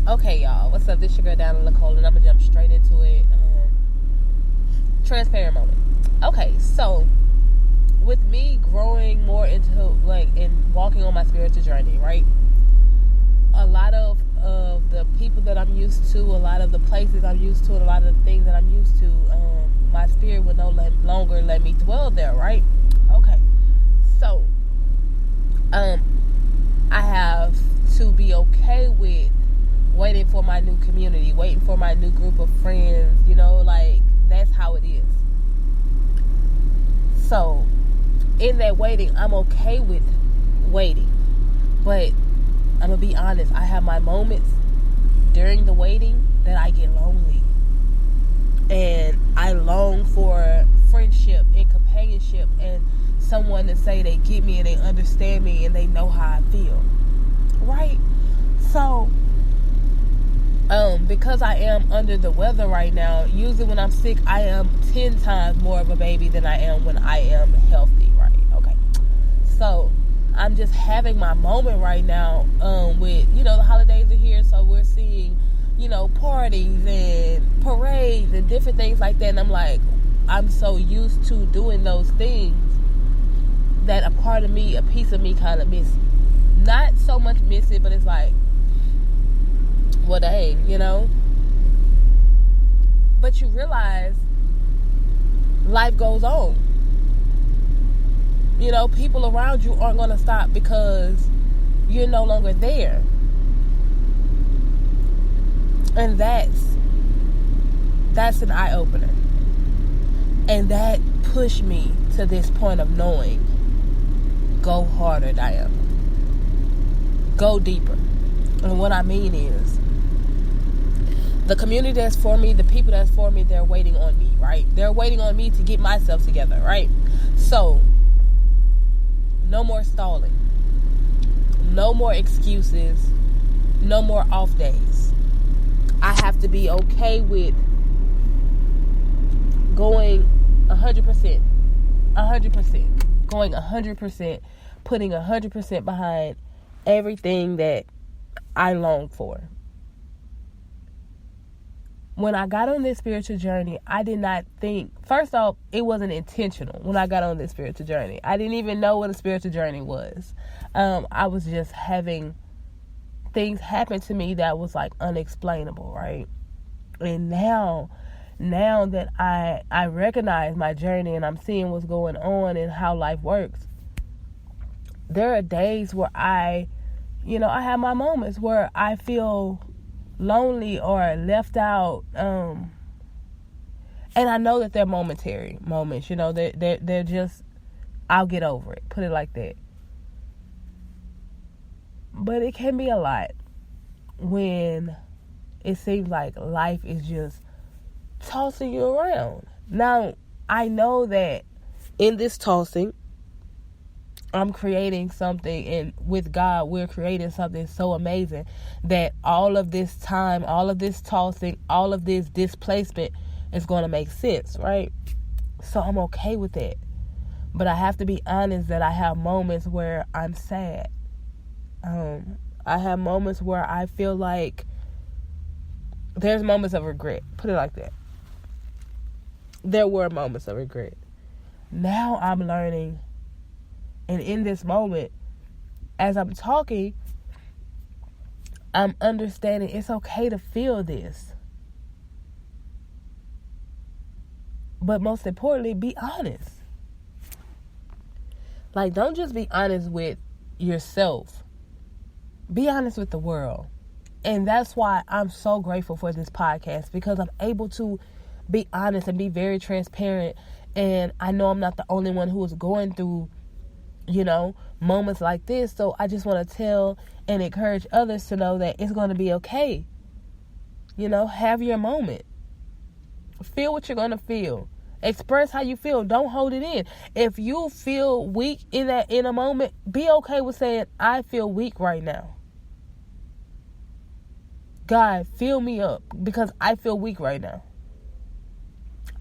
Okay, y'all, what's up? This your girl, Down Nicole, and I'm gonna jump straight into it. Transparent moment. Okay, so with me growing more into and walking on my spiritual journey, right? A lot of the people that I'm used to, a lot of the places I'm used to, and a lot of the things that I'm used to, my spirit would no longer let me dwell there, right? Okay, so I have to be okay with waiting for my new community, waiting for my new group of friends, that's how it is. So in that waiting, I'm okay with waiting, but I'm gonna be honest, I have my moments during the waiting that I get lonely, and I long for friendship and companionship and someone to say they get me and they understand me and they know how I feel, right? So because I am under the weather right now, usually when I'm sick, I am 10 times more of a baby than I am when I am healthy, right? Okay. So I'm just having my moment right now with, the holidays are here, so we're seeing, parties and parades and different things like that. And I'm like, I'm so used to doing those things that a part of me, a piece of me kind of miss. Not so much miss it, but it's like, well, dang, But you realize life goes on. People around you aren't going to stop because you're no longer there. And that's an eye-opener. And that pushed me to this point of knowing, go harder, Diana. Go deeper. And what I mean is, the community that's for me, the people that's for me, they're waiting on me, right? They're waiting on me to get myself together, right? So, no more stalling. No more excuses. No more off days. I have to be okay with going 100%. 100%. Going 100%. Putting 100% behind everything that I long for. When I got on this spiritual journey, I did not think, first off, it wasn't intentional when I got on this spiritual journey. I didn't even know what a spiritual journey was. I was just having things happen to me that was like unexplainable, right? And now that I recognize my journey and I'm seeing what's going on and how life works, there are days where I have my moments where I feel lonely or left out, and I know that they're momentary moments. They're just, I'll get over it, put it like that. But it can be a lot when it seems like life is just tossing you around. Now, I know that in this tossing, I'm creating something, and with God, we're creating something so amazing that all of this time, all of this tossing, all of this displacement is going to make sense, right? So I'm okay with that. But I have to be honest that I have moments where I'm sad. I have moments where I feel like there's moments of regret. Put it like that. There were moments of regret. Now I'm learning. And in this moment, as I'm talking, I'm understanding it's okay to feel this. But most importantly, be honest. Like, don't just be honest with yourself. Be honest with the world. And that's why I'm so grateful for this podcast, because I'm able to be honest and be very transparent. And I know I'm not the only one who is going through moments like this. So I just want to tell and encourage others to know that it's going to be okay. Have your moment. Feel what you're going to feel. Express how you feel. Don't hold it in. If you feel weak in a moment, be okay with saying, I feel weak right now. God, fill me up because I feel weak right now.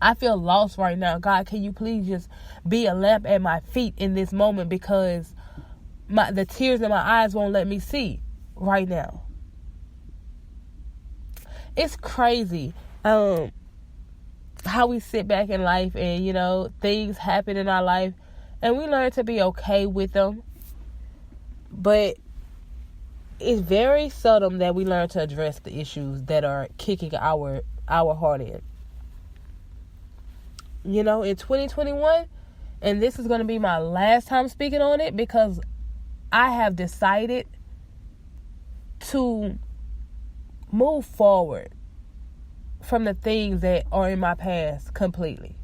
I feel lost right now. God, can you please just be a lamp at my feet in this moment, because the tears in my eyes won't let me see right now. it's crazy how we sit back in life and, you know, things happen in our life and we learn to be okay with them. But it's very seldom that we learn to address the issues that are kicking our heart in. You know, in 2021, and this is going to be my last time speaking on it because I have decided to move forward from the things that are in my past completely.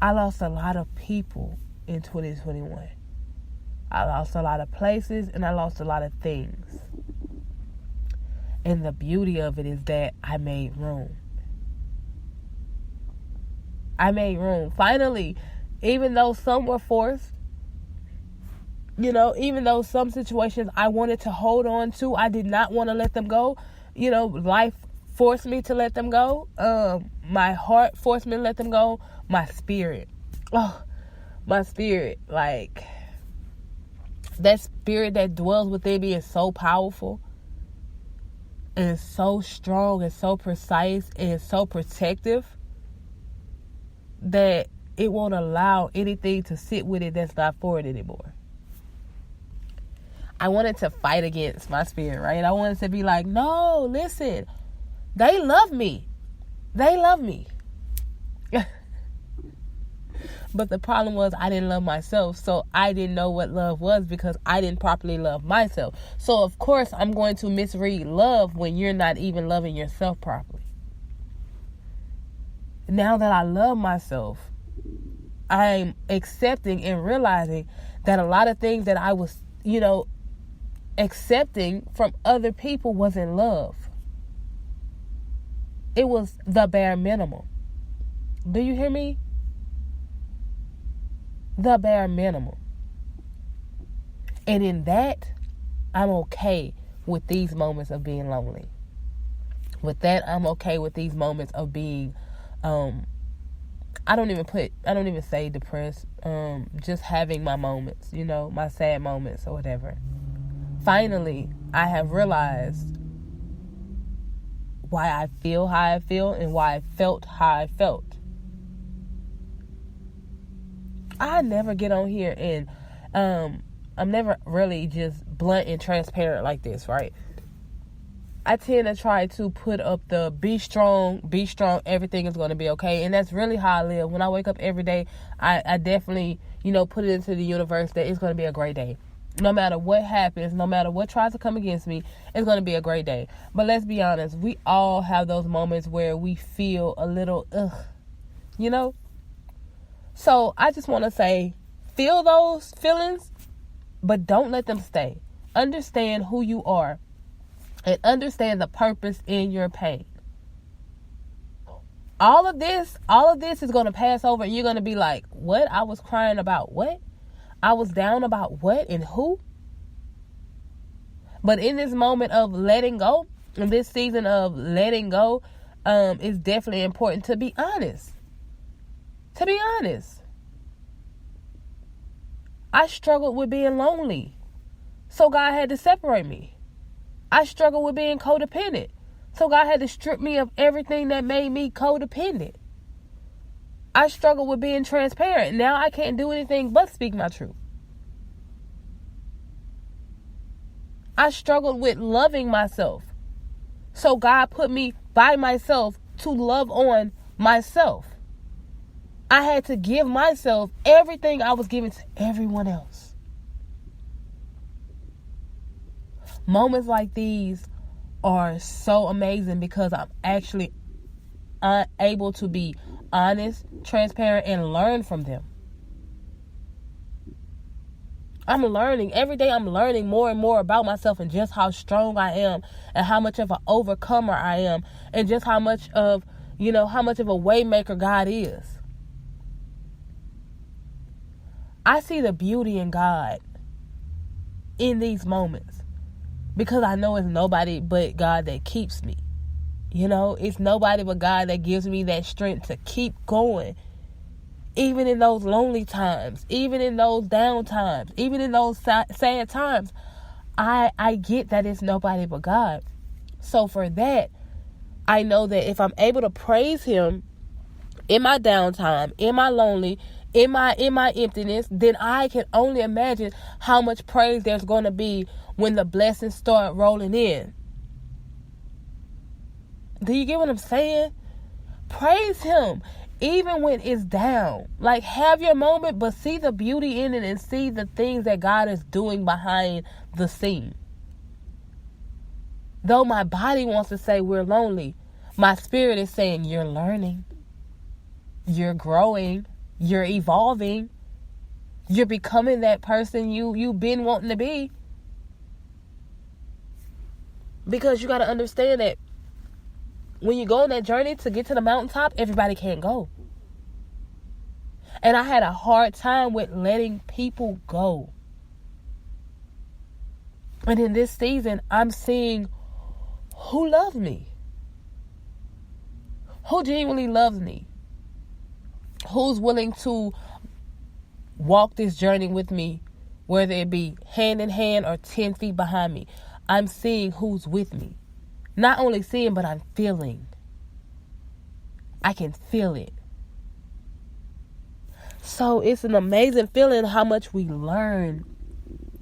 I lost a lot of people in 2021. I lost a lot of places and I lost a lot of things. And the beauty of it is that I made room. I made room. Finally, even though some were forced, you know, even though some situations I wanted to hold on to, I did not want to let them go. You know, life forced me to let them go. My heart forced me to let them go. My spirit. Like, that spirit that dwells within me is so powerful. And so strong and so precise and so protective that it won't allow anything to sit with it that's not for it anymore. I wanted to fight against my spirit, right? I wanted to be like, no, listen, they love me. They love me. But the problem was I didn't love myself. So I didn't know what love was because I didn't properly love myself. So of course I'm going to misread love when you're not even loving yourself properly. Now that I love myself, I'm accepting and realizing that a lot of things that I was, you know, accepting from other people wasn't love. It was the bare minimum. Do you hear me? The bare minimum. And in that, I'm okay with these moments of being lonely. With that, I'm okay with these moments of being, I don't even say depressed, just having my moments, you know, my sad moments or whatever. Finally, I have realized why I feel how I feel and why I felt how I felt. I never get on here and I'm never really just blunt and transparent like this, right? I tend to try to put up the be strong, everything is going to be okay. And that's really how I live. When I wake up every day, I definitely, you know, put it into the universe that it's going to be a great day. No matter what happens, no matter what tries to come against me, it's going to be a great day. But let's be honest, we all have those moments where we feel a little, you know? So I just want to say, feel those feelings, but don't let them stay. Understand who you are and understand the purpose in your pain. All of this is going to pass over and you're going to be like, what? I was crying about what? I was down about what and who? But in this moment of letting go, in this season of letting go, it's definitely important to be honest. To be honest. I struggled with being lonely. So God had to separate me. I struggled with being codependent. So God had to strip me of everything that made me codependent. I struggled with being transparent. Now I can't do anything but speak my truth. I struggled with loving myself. So God put me by myself to love on myself. I had to give myself everything I was giving to everyone else. Moments like these are so amazing because I'm actually able to be honest, transparent, and learn from them. I'm learning. Every day I'm learning more and more about myself and just how strong I am and how much of an overcomer I am and just how much of a way maker God is. I see the beauty in God in these moments because I know it's nobody but God that keeps me. You know, it's nobody but God that gives me that strength to keep going. Even in those lonely times, even in those down times, even in those sad times, I get that it's nobody but God. So for that, I know that if I'm able to praise him in my downtime, in my lonely, in my emptiness, then I can only imagine how much praise there's going to be when the blessings start rolling in. Do you get what I'm saying? Praise him even when it's down. Like, have your moment, but see the beauty in it and see the things that God is doing behind the scene. Though my body wants to say we're lonely, my spirit is saying you're learning, you're growing, you're evolving, you're becoming that person you've been wanting to be. Because you got to understand that when you go on that journey to get to the mountaintop, everybody can't go. And I had a hard time with letting people go. And in this season, I'm seeing who loves me. Who genuinely loves me. Who's willing to walk this journey with me, whether it be hand in hand or 10 feet behind me. I'm seeing who's with me. Not only seeing, but I'm feeling. I can feel it. So it's an amazing feeling how much we learn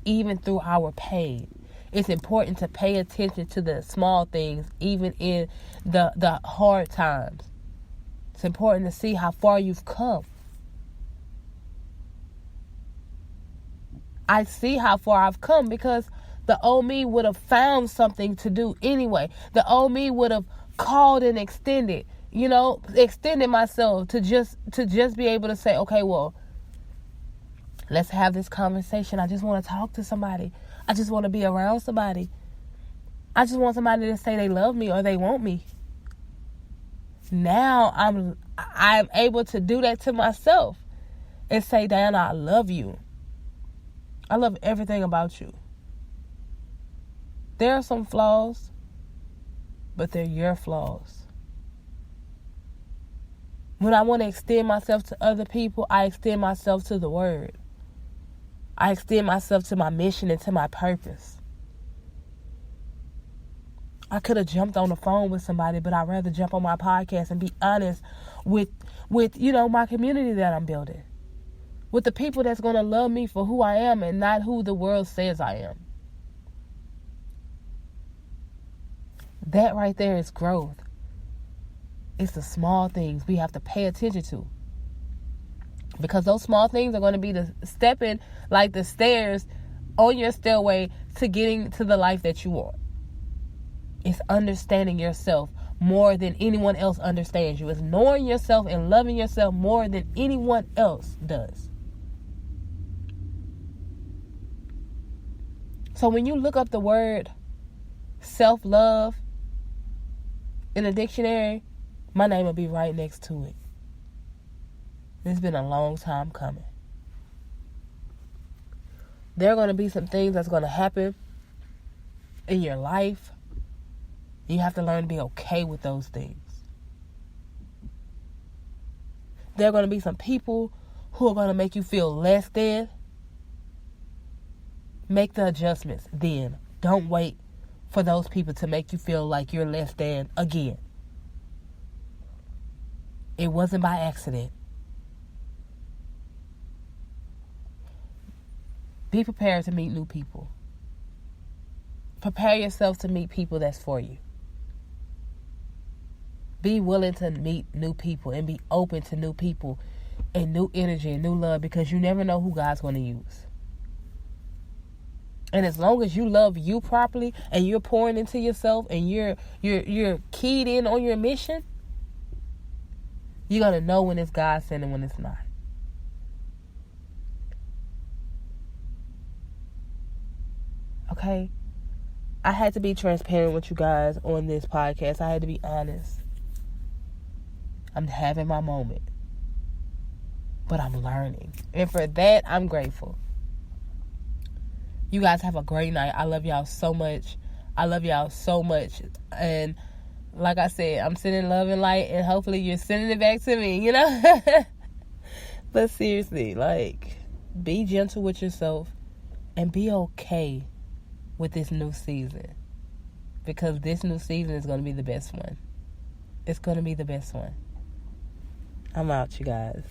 even through our pain. It's important to pay attention to the small things, even in the hard times. It's important to see how far you've come. I see how far I've come because the old me would have found something to do anyway. The old me would have called and extended myself to just be able to say, okay, well, let's have this conversation. I just want to talk to somebody. I just want to be around somebody. I just want somebody to say they love me or they want me. Now I'm able to do that to myself and say, Diana, I love you. I love everything about you. There are some flaws, but they're your flaws. When I want to extend myself to other people, I extend myself to the word. I extend myself to my mission and to my purpose. I could have jumped on the phone with somebody, but I'd rather jump on my podcast and be honest with my community that I'm building. With the people that's going to love me for who I am and not who the world says I am. That right there is growth. It's the small things we have to pay attention to. Because those small things are going to be the stepping, like the stairs on your stairway to getting to the life that you want. It's understanding yourself more than anyone else understands you. It's knowing yourself and loving yourself more than anyone else does. So when you look up the word self-love in a dictionary, my name will be right next to it. It's been a long time coming. There are going to be some things that's going to happen in your life. You have to learn to be okay with those things. There are going to be some people who are going to make you feel less than. Make the adjustments then. Don't wait for those people to make you feel like you're less than again. It wasn't by accident. Be prepared to meet new people. Prepare yourself to meet people that's for you. Be willing to meet new people and be open to new people and new energy and new love, because you never know who God's going to use. And as long as you love you properly and you're pouring into yourself and you're keyed in on your mission, you're going to know when it's God sent and when it's not. Okay? I had to be transparent with you guys on this podcast. I had to be honest. I'm having my moment. But I'm learning. And for that, I'm grateful. You guys have a great night. I love y'all so much. I love y'all so much. And like I said, I'm sending love and light, and hopefully you're sending it back to me, But seriously, be gentle with yourself and be okay with this new season. because this new season is going to be the best one. It's going to be the best one. I'm out, you guys.